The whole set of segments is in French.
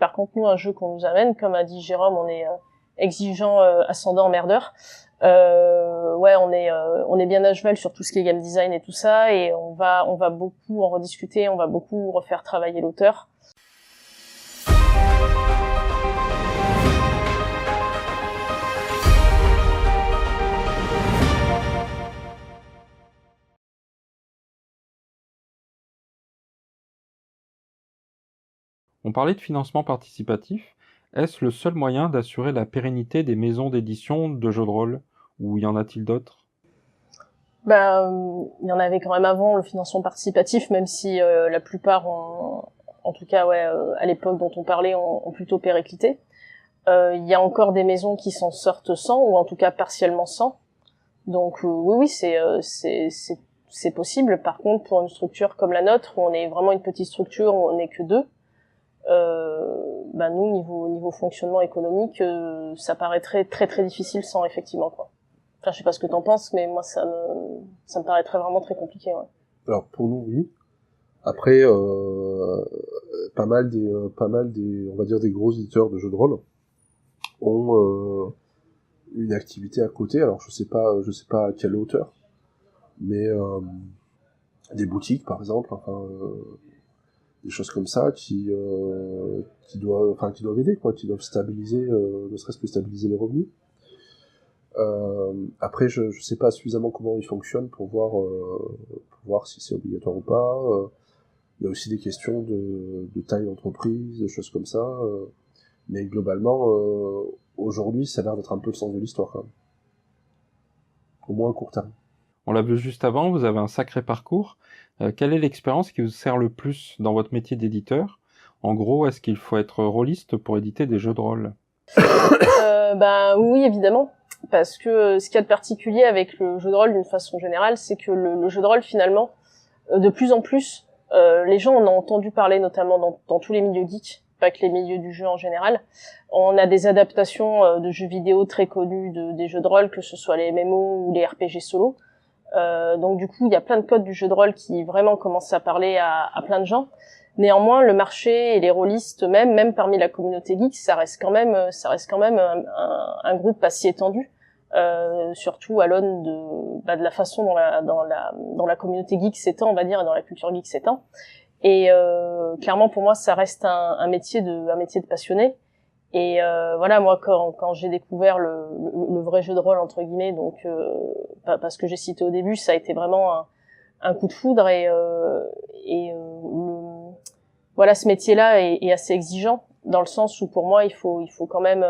Par contre, nous, un jeu qu'on nous amène, comme a dit Jérôme, on est exigeant, ascendant, emmerdeur. Ouais, on est bien à cheval sur tout ce qui est game design et tout ça, et on va beaucoup en rediscuter, on va beaucoup refaire travailler l'auteur. On parlait de financement participatif. Est-ce le seul moyen d'assurer la pérennité des maisons d'édition de jeux de rôle, ou y en a-t-il d'autres? Il y en avait quand même avant le financement participatif, même si la plupart, en tout cas, ouais, à l'époque dont on parlait, ont plutôt périclité. Il y a encore des maisons qui s'en sortent sans, ou en tout cas partiellement sans. Donc oui, c'est possible. Par contre, pour une structure comme la nôtre, où on est vraiment une petite structure, où on n'est que deux, nous, niveau fonctionnement économique, ça paraîtrait très très difficile sans, effectivement, quoi. Enfin, je sais pas ce que t'en penses, mais moi, ça me paraîtrait vraiment très compliqué, ouais. Alors pour nous, oui. Après, pas mal des, on va dire des gros éditeurs de jeux de rôle ont une activité à côté. Alors je sais pas à quelle hauteur, mais des boutiques par exemple, enfin des choses comme ça qui doivent aider, quoi, qui doivent stabiliser, ne serait-ce que stabiliser les revenus. Après, je sais pas suffisamment comment ils fonctionnent pour voir si c'est obligatoire ou pas. Il y a aussi des questions de taille d'entreprise, des choses comme ça. Mais globalement, aujourd'hui, ça a l'air d'être un peu le sens de l'histoire, quand même. Au moins à court terme. On l'a vu juste avant, vous avez un sacré parcours. Quelle est l'expérience qui vous sert le plus dans votre métier d'éditeur? En gros, est-ce qu'il faut être rôliste pour éditer des jeux de rôle? Oui, évidemment. Parce que ce qu'il y a de particulier avec le jeu de rôle d'une façon générale, c'est que le jeu de rôle, finalement, de plus en plus, les gens en ont entendu parler, notamment dans tous les milieux geeks, pas que les milieux du jeu en général. On a des adaptations de jeux vidéo très connus des jeux de rôle, que ce soit les MMO ou les RPG solo. Donc du coup, il y a plein de codes du jeu de rôle qui vraiment commencent à parler à plein de gens. Néanmoins, le marché et les rôlistes même parmi la communauté geek, ça reste quand même un groupe pas si étendu. Surtout à l'aune de la façon dont la communauté geek s'étend, on va dire, et dans la culture geek s'étend. Et clairement, pour moi, ça reste un métier de passionné. Et voilà, moi, quand j'ai découvert le vrai jeu de rôle, entre guillemets, donc parce que j'ai cité au début, ça a été vraiment un coup de foudre. Voilà, ce métier-là est assez exigeant, dans le sens où pour moi, il faut quand même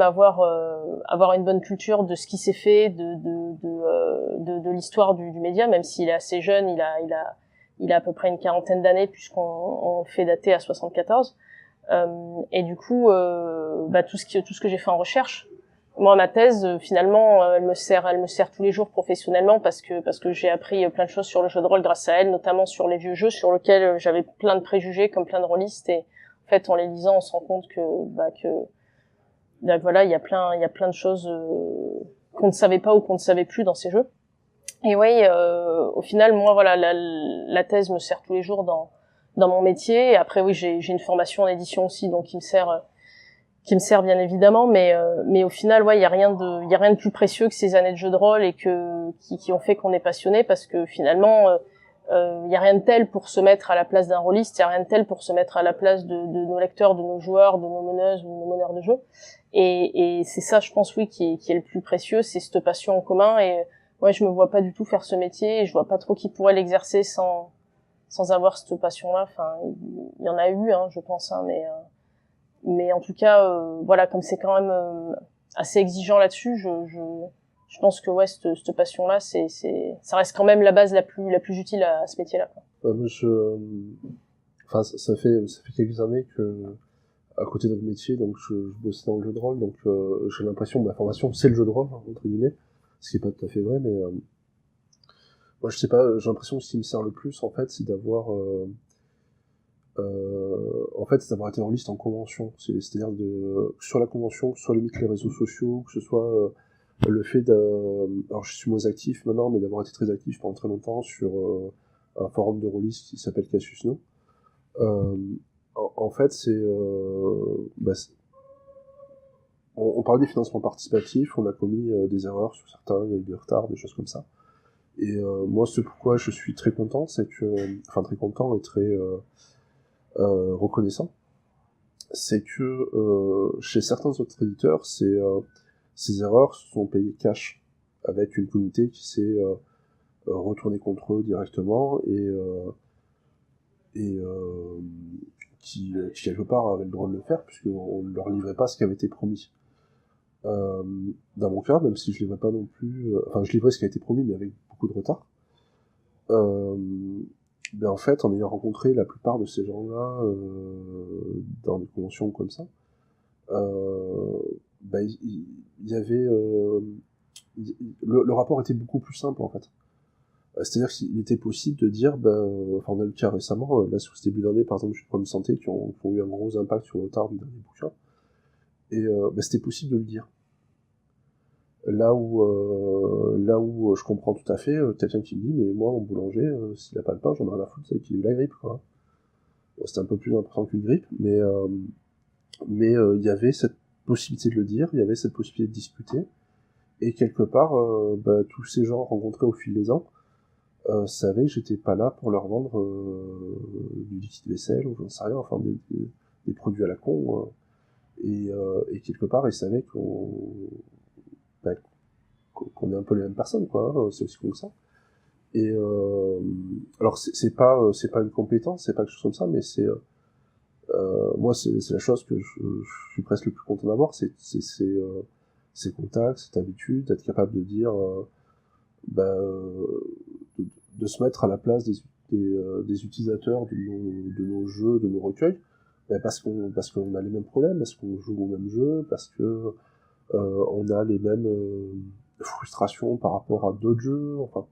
avoir une bonne culture de ce qui s'est fait, de l'histoire du média, même s'il est assez jeune, il a à peu près une quarantaine d'années, puisqu'on fait dater à 74. Et du coup, tout ce que j'ai fait en recherche, moi, ma thèse, finalement, elle me sert tous les jours professionnellement, parce que j'ai appris plein de choses sur le jeu de rôle grâce à elle, notamment sur les vieux jeux sur lesquels j'avais plein de préjugés, comme plein de rôlistes, et en fait, en les lisant, on se rend compte que voilà, il y a plein de choses qu'on ne savait pas ou qu'on ne savait plus dans ces jeux. Et oui, au final, moi, voilà, la thèse me sert tous les jours dans mon métier. Et après, oui, j'ai une formation en édition aussi, donc qui me sert bien évidemment. Mais au final, ouais, il y a rien de plus précieux que ces années de jeu de rôle et qui ont fait qu'on est passionné, parce que finalement, il y a rien de tel pour se mettre à la place d'un rôliste, il y a rien de tel pour se mettre à la place de nos lecteurs, de nos joueurs, de nos meneuses ou de nos meneurs de jeu. Et c'est ça, je pense, oui, qui est le plus précieux, c'est cette passion en commun. Et ouais, je me vois pas du tout faire ce métier, et je vois pas trop qui pourrait l'exercer sans avoir cette passion-là. Enfin, il y en a eu, je pense, mais en tout cas, voilà, comme c'est quand même assez exigeant là-dessus, je pense que ouais, cette passion-là, ça reste quand même la base la plus utile à ce métier-là, quoi. Ça fait quelques années que, à côté de notre métier, donc je bossais dans le jeu de rôle, donc j'ai l'impression que ma formation c'est le jeu de rôle, entre guillemets, ce qui est pas tout à fait vrai, mais moi je sais pas, j'ai l'impression que ce qui me sert le plus en fait, c'est d'avoir été rôliste en convention, c'est-à-dire sur la convention, que ce soit limite les réseaux sociaux, que ce soit le fait alors je suis moins actif maintenant, mais d'avoir été très actif pendant très longtemps sur un forum de rôlistes qui s'appelle Cassius No. En fait, on parlait des financements participatifs, on a commis des erreurs sur certains, il y a eu des retards, des choses comme ça. Et moi, ce pourquoi je suis très content, c'est que, enfin très content et très reconnaissant, c'est que chez certains autres éditeurs, ces erreurs se sont payées cash, avec une communauté qui s'est retournée contre eux directement et qui quelque part avait le droit de le faire, puisqu'on ne leur livrait pas ce qui avait été promis. Dans mon cas, même si je livrais pas non plus, enfin je livrais ce qui a été promis, mais avec beaucoup de retard, ben en fait, en ayant rencontré la plupart de ces gens-là dans des conventions comme ça, ben, il y avait le rapport était beaucoup plus simple en fait. C'est-à-dire qu'il était possible de dire, enfin on a le cas récemment, là sur ce début d'année par exemple, chez Problème Santé, qui ont eu un gros impact sur le retard du dernier bouquin, et c'était possible de le dire. Là où je comprends tout à fait quelqu'un qui me dit, mais moi mon boulanger, s'il a pas le pain, j'en ai rien à foutre, c'est qu'il a eu la grippe, quoi. Bon, c'était un peu plus important qu'une grippe, mais il y avait cette possibilité de le dire, il y avait cette possibilité de discuter, et quelque part, tous ces gens rencontrés au fil des ans savaient que j'étais pas là pour leur vendre du liquide vaisselle, ou j'en sais rien, enfin des produits à la con, et quelque part ils savaient qu'on est un peu les mêmes personnes, quoi, hein, c'est aussi comme ça. Et alors c'est pas une compétence, c'est pas quelque chose comme ça, mais moi c'est la chose que je suis presque le plus content d'avoir, c'est ces contacts, cette habitude, d'être capable de dire de se mettre à la place des utilisateurs de nos jeux, de nos recueils, parce qu'on a les mêmes problèmes, parce qu'on joue au même jeu, parce que on a les mêmes frustrations par rapport à d'autres jeux, enfin,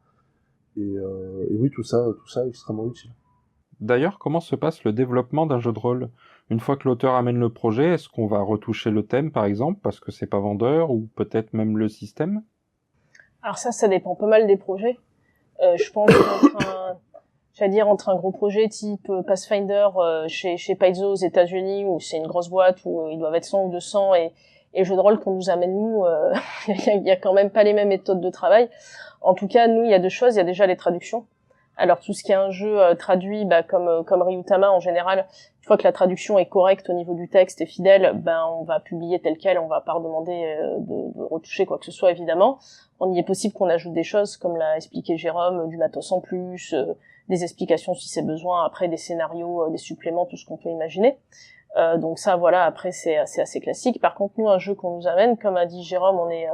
et oui, tout ça est extrêmement utile. D'ailleurs, comment se passe le développement d'un jeu de rôle? Une fois que l'auteur amène le projet, est-ce qu'on va retoucher le thème, par exemple, parce que c'est pas vendeur, ou peut-être même le système? Alors ça dépend pas mal des projets. Je pense entre un gros projet type Pathfinder chez Paizo aux États-Unis, où c'est une grosse boîte où ils doivent être 100 ou 200, et jeux de rôle qu'on nous amène nous, il y a quand même pas les mêmes méthodes de travail. En tout cas, nous, il y a deux choses. Il y a déjà les traductions. Alors tout ce qui est un jeu traduit, comme Ryutama en général, une fois que la traduction est correcte au niveau du texte et fidèle, on va publier tel quel, on va pas demander de retoucher quoi que ce soit évidemment. Il est possible qu'on ajoute des choses, comme l'a expliqué Jérôme, du matos en plus, des explications si c'est besoin, après des scénarios, des suppléments, tout ce qu'on peut imaginer. Donc ça, voilà, après c'est assez classique. Par contre, nous, un jeu qu'on nous amène, comme a dit Jérôme, on est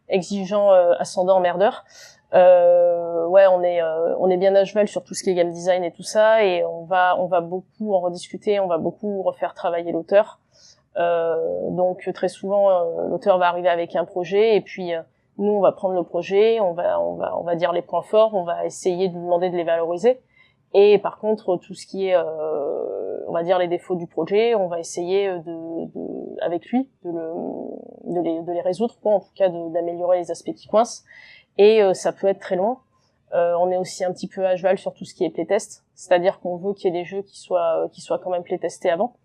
exigeant, ascendant, emmerdeur. On est bien à cheval sur tout ce qui est game design et tout ça, et on va beaucoup en rediscuter, on va beaucoup refaire travailler l'auteur. Donc très souvent, l'auteur va arriver avec un projet, et puis nous on va prendre le projet, on va dire les points forts, on va essayer de lui demander de les valoriser. Et par contre, tout ce qui est, on va dire les défauts du projet, on va essayer avec lui de les résoudre, quoi, en tout cas d'améliorer les aspects qui coincent. Et ça peut être très loin. On est aussi un petit peu à cheval sur tout ce qui est playtest, c'est-à-dire qu'on veut qu'il y ait des jeux qui soient quand même playtestés avant,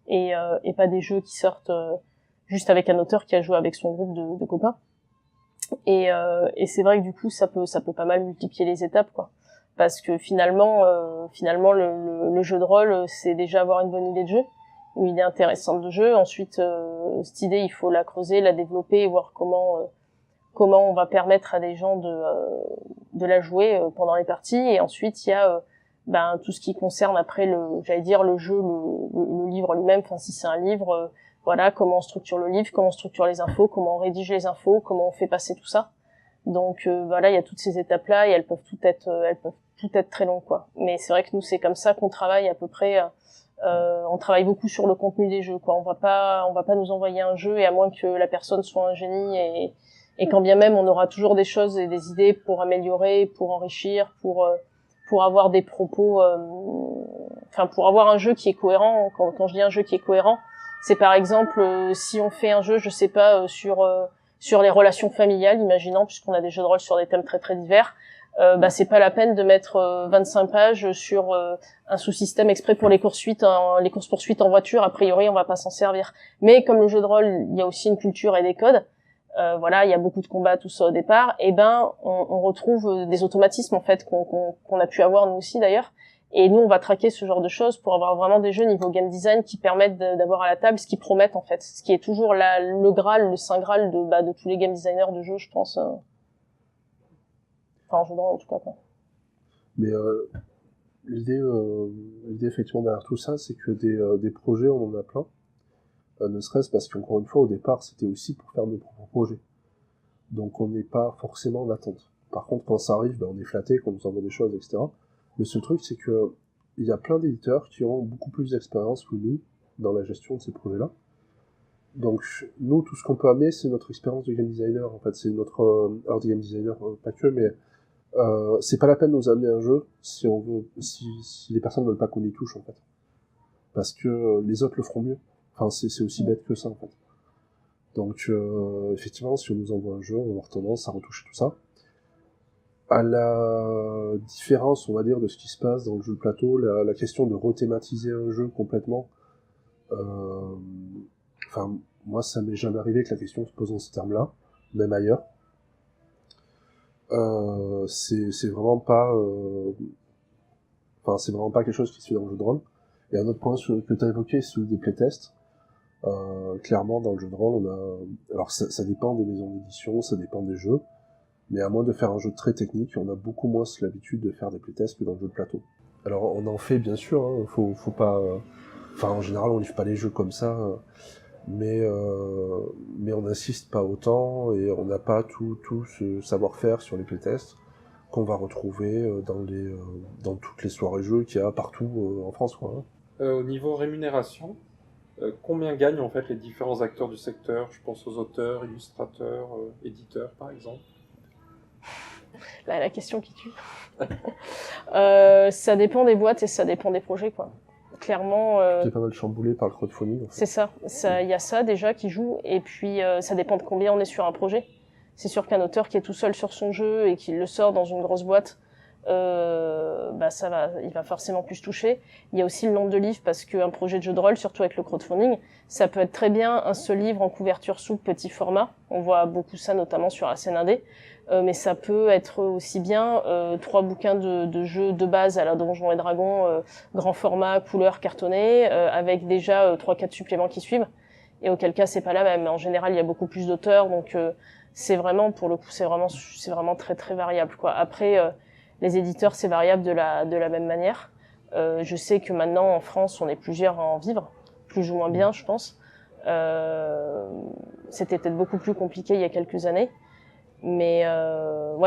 et pas des jeux qui sortent juste avec un auteur qui a joué avec son groupe de copains. Et c'est vrai que du coup ça peut pas mal multiplier les étapes, quoi, parce que finalement le jeu de rôle, c'est déjà avoir une bonne idée de jeu, une idée intéressante de jeu. Ensuite cette idée, il faut la creuser, la développer et voir comment on va permettre à des gens de la jouer pendant les parties. Et ensuite il y a tout ce qui concerne après le jeu, le livre lui-même, enfin si c'est un livre, voilà, comment on structure le livre, comment on structure les infos, comment on rédige les infos, comment on fait passer tout ça. Donc voilà, il y a toutes ces étapes là, et elles peuvent toutes être très longues, quoi. Mais c'est vrai que nous c'est comme ça qu'on travaille à peu près. On travaille beaucoup sur le contenu des jeux, quoi. On va pas nous envoyer un jeu, et à moins que la personne soit un génie, et quand bien même on aura toujours des choses et des idées pour améliorer, pour enrichir, pour avoir des propos, pour avoir un jeu qui est cohérent. Quand je dis un jeu qui est cohérent, c'est par exemple si on fait un jeu, je sais pas, sur les relations familiales, imaginons, puisqu'on a des jeux de rôle sur des thèmes très très divers, c'est pas la peine de mettre 25 pages sur un sous-système exprès pour les courses-poursuites en voiture. A priori, on va pas s'en servir. Mais comme le jeu de rôle, il y a aussi une culture et des codes. Il y a beaucoup de combats, tout ça au départ. Et on retrouve des automatismes en fait qu'on a pu avoir nous aussi d'ailleurs. Et nous, on va traquer ce genre de choses pour avoir vraiment des jeux niveau game design qui permettent d'avoir à la table ce qu'ils promettent en fait, ce qui est toujours le Graal, le saint Graal de tous les game designers de jeux, je pense. Enfin, en jeu de rôle en tout cas quoi. Mais l'idée effectivement derrière tout ça, c'est que des projets, on en a plein. Ne serait-ce parce qu'encore une fois, au départ, c'était aussi pour faire nos propres projets. Donc on n'est pas forcément en attente. Par contre, quand ça arrive, on est flatté, qu'on nous envoie des choses, etc. Le seul truc, c'est que il y a plein d'éditeurs qui ont beaucoup plus d'expérience que nous dans la gestion de ces projets-là. Donc nous, tout ce qu'on peut amener, c'est notre expérience de game designer. En fait, c'est notre alors de game designer pas que, mais c'est pas la peine de nous amener un jeu si les personnes ne veulent pas qu'on y touche en fait, parce que les autres le feront mieux. Enfin, c'est aussi bête que ça en fait. Donc effectivement, si on nous envoie un jeu, on va avoir tendance à retoucher tout ça. À la différence, on va dire, de ce qui se passe dans le jeu de plateau, la question de rethématiser un jeu complètement, moi, ça m'est jamais arrivé que la question se pose dans ces termes-là, même ailleurs. C'est vraiment pas, c'est vraiment pas quelque chose qui se fait dans le jeu de rôle. Et un autre point que tu as évoqué, c'est celui des playtests. Clairement, dans le jeu de rôle, alors ça dépend des maisons d'édition, ça dépend des jeux. Mais à moins de faire un jeu très technique, on a beaucoup moins l'habitude de faire des playtests que dans le jeu de plateau. Alors on en fait bien sûr, hein, faut pas... en général on livre pas les jeux comme ça, mais on n'insiste pas autant et on n'a pas tout ce savoir-faire sur les playtests qu'on va retrouver dans toutes les soirées jeux qu'il y a partout en France, quoi. Au niveau rémunération, combien gagnent en fait les différents acteurs du secteur? Je pense aux auteurs, illustrateurs, éditeurs par exemple. Là, la question qui tue. Ça dépend des boîtes et ça dépend des projets, quoi. Clairement. Qui est pas mal chamboulé par le crowdfunding. En fait. C'est ça. Il y a ça déjà qui joue, et puis ça dépend de combien on est sur un projet. C'est sûr qu'un auteur qui est tout seul sur son jeu et qui le sort dans une grosse boîte, il va forcément plus toucher. Il y a aussi le nombre de livres, parce qu'un projet de jeu de rôle, surtout avec le crowdfunding, ça peut être très bien un seul livre en couverture souple, petit format. On voit beaucoup ça notamment sur la scène indé. Mais ça peut être aussi bien 3 bouquins de jeux de base à la Donjons et Dragons, grand format, couleur, cartonné, avec déjà 3-4 suppléments qui suivent. Et auquel cas c'est pas la même. En général, il y a beaucoup plus d'auteurs, donc c'est vraiment, pour le coup, c'est vraiment très très variable, quoi. Après, les éditeurs, c'est variable de la même manière. Je sais que maintenant en France, on est plusieurs à en vivre, plus ou moins bien, je pense. C'était peut-être beaucoup plus compliqué il y a quelques années. Mais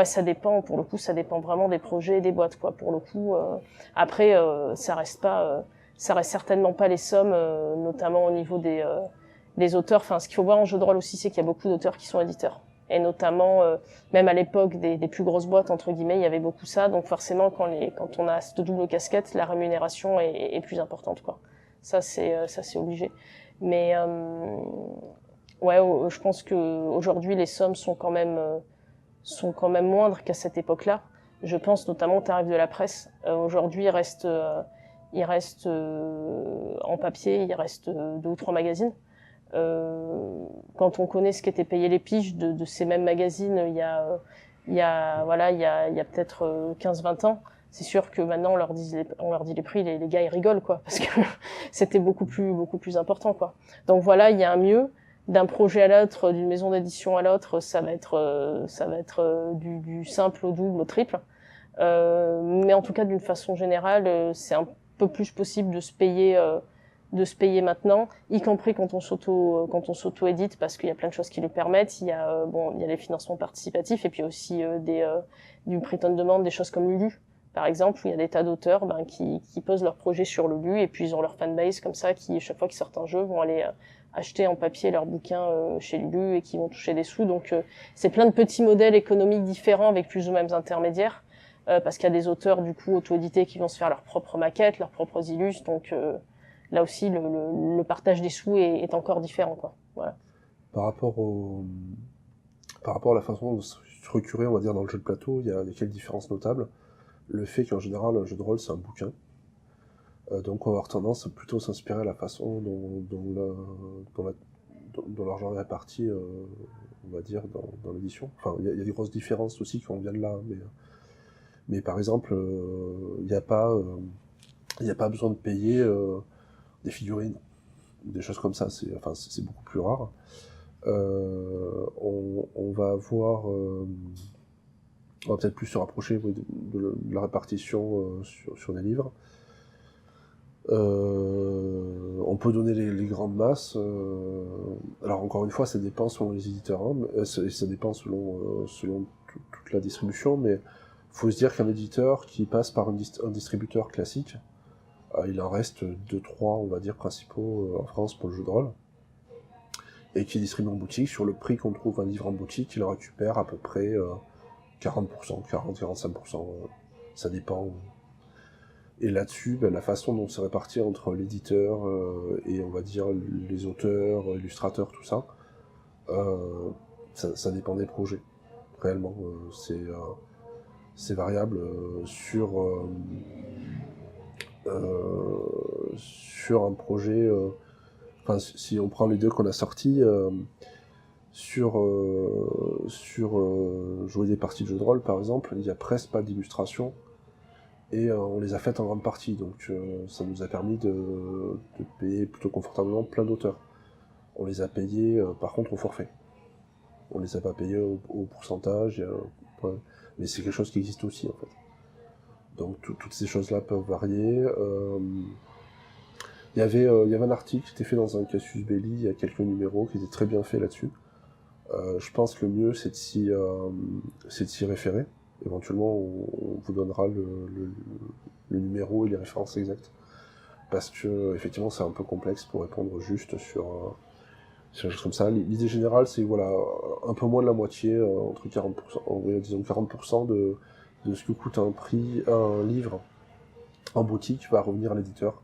ça dépend, pour le coup, ça dépend vraiment des projets et des boîtes, quoi. Pour le coup, après, ça reste certainement pas les sommes, notamment au niveau des auteurs. Enfin, ce qu'il faut voir en jeu de rôle aussi, c'est qu'il y a beaucoup d'auteurs qui sont éditeurs. Et notamment, même à l'époque des plus grosses boîtes, entre guillemets, il y avait beaucoup ça. Donc forcément, quand on a cette double casquette, la rémunération est plus importante, quoi. Ça, c'est obligé. Mais je pense que aujourd'hui les sommes sont quand même moindres qu'à cette époque-là. Je pense notamment au tarif de la presse. Aujourd'hui, il reste en papier, il reste 2 ou 3 magazines. Quand on connaît ce qu'étaient payées les piges de ces mêmes magazines il y a peut-être 15-20 ans, c'est sûr que maintenant on leur dit les prix, les gars ils rigolent, quoi, parce que c'était beaucoup plus important, quoi. Donc voilà, il y a un mieux. D'un projet à l'autre, d'une maison d'édition à l'autre, ça va être du simple au double, au triple. Mais en tout cas, d'une façon générale, c'est un peu plus possible de se payer maintenant, y compris quand on s'auto-édite, parce qu'il y a plein de choses qui le permettent. Il y a les financements participatifs, et puis aussi du prix on demande, des choses comme Lulu, par exemple, où il y a des tas d'auteurs qui posent leur projet sur Lulu, et puis ils ont leur fanbase comme ça, qui chaque fois qu'ils sortent un jeu vont aller acheter en papier leurs bouquins chez Lulu et qui vont toucher des sous. Donc c'est plein de petits modèles économiques différents avec plus ou moins intermédiaires, parce qu'il y a des auteurs du coup auto-édités qui vont se faire leurs propres maquettes, leurs propres illus. Donc là aussi le partage des sous est encore différent, quoi. Voilà. Par rapport Par rapport à la façon de se structurer, on va dire, dans le jeu de plateau, il y a quelques différences notables. Le fait qu'en général, un jeu de rôle, c'est un bouquin. Donc on va avoir tendance à plutôt s'inspirer à la façon dont l'argent est réparti, on va dire, dans l'édition. Enfin, il y a des grosses différences aussi qui viennent de là, mais par exemple, il n'y a pas besoin de payer des figurines, des choses comme ça, c'est beaucoup plus rare. On va avoir... on va peut-être plus se rapprocher de la répartition sur des livres. On peut donner les grandes masses. Alors encore une fois, ça dépend selon les éditeurs, hein, ça dépend selon toute la distribution, mais faut se dire qu'un éditeur qui passe par un distributeur classique, il en reste 2-3, on va dire, principaux en France pour le jeu de rôle, et qui distribue en boutique. Sur le prix qu'on trouve un livre en boutique, il en récupère à peu près 40%, 40-45%, ça dépend. Et là-dessus, la façon dont c'est réparti entre l'éditeur et, on va dire, les auteurs, illustrateurs, tout ça, ça dépend des projets. Réellement, c'est variable sur un projet. Si on prend les deux qu'on a sortis, sur jouer des parties de jeux de rôle, par exemple, il n'y a presque pas d'illustration. Et on les a faites en grande partie, donc ça nous a permis de payer plutôt confortablement plein d'auteurs. On les a payés par contre au forfait. On les a pas payés au pourcentage, mais c'est quelque chose qui existe aussi en fait. Donc toutes ces choses-là peuvent varier. Il y avait un article qui était fait dans un Casus Belli il y a quelques numéros qui était très bien fait là-dessus. Je pense que le mieux c'est de s'y référer. Éventuellement, on vous donnera le numéro et les références exactes. Parce que, effectivement, c'est un peu complexe pour répondre juste sur des choses comme ça. L'idée générale, c'est, voilà, un peu moins de la moitié, entre 40%, disons 40% de ce que coûte un livre en boutique va revenir à l'éditeur.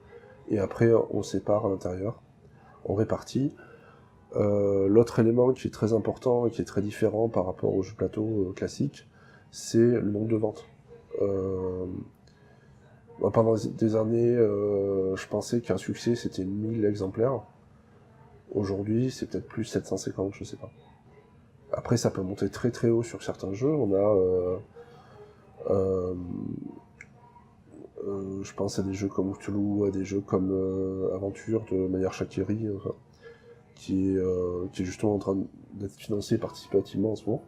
Et après, on sépare à l'intérieur, on répartit. L'autre élément qui est très important et qui est très différent par rapport au jeu plateau classique, c'est le nombre de ventes. Pendant des années, je pensais qu'un succès c'était 1000 exemplaires. Aujourd'hui, c'est peut-être plus 750, je sais pas. Après, ça peut monter très très haut sur certains jeux. On a, je pense à des jeux comme Cthulhu, à des jeux comme Aventure de Maillard Chakiri, qui est justement en train d'être financé participativement en ce moment.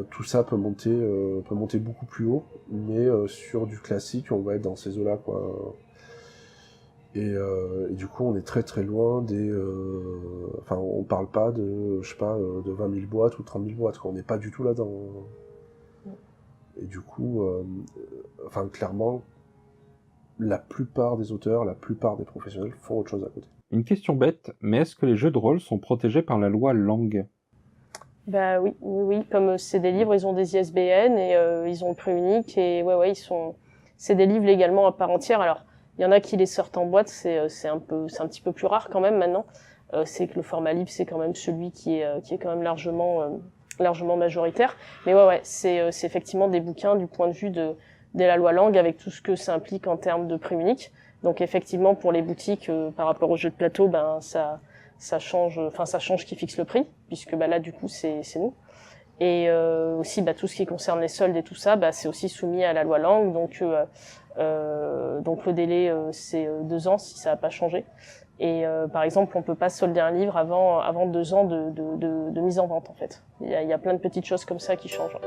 Tout ça peut monter beaucoup plus haut, mais sur du classique, on va être dans ces eaux-là, quoi. Et du coup, on est très très loin on parle pas de 20 000 boîtes ou 30 000 boîtes, quoi. On n'est pas du tout là-dedans. Et du coup, clairement, la plupart des auteurs, la plupart des professionnels font autre chose à côté. Une question bête, mais est-ce que les jeux de rôle sont protégés par la loi Langue ? Bah oui, comme c'est des livres, ils ont des ISBN et ils ont le prix unique et c'est des livres légalement à part entière. Alors, il y en a qui les sortent en boîte, c'est un petit peu plus rare quand même maintenant. C'est que le format livre, c'est quand même celui qui est quand même largement majoritaire. Mais c'est effectivement des bouquins du point de vue de la loi Langue avec tout ce que ça implique en termes de prix unique. Donc effectivement, pour les boutiques, par rapport aux jeux de plateau, ça change qui fixe le prix, puisque là du coup c'est nous. Et aussi tout ce qui concerne les soldes et tout ça, c'est aussi soumis à la loi Langue. Donc le délai c'est 2 ans si ça n'a pas changé. Et par exemple, on peut pas solder un livre avant 2 ans de mise en vente en fait. Il y a plein de petites choses comme ça qui changent.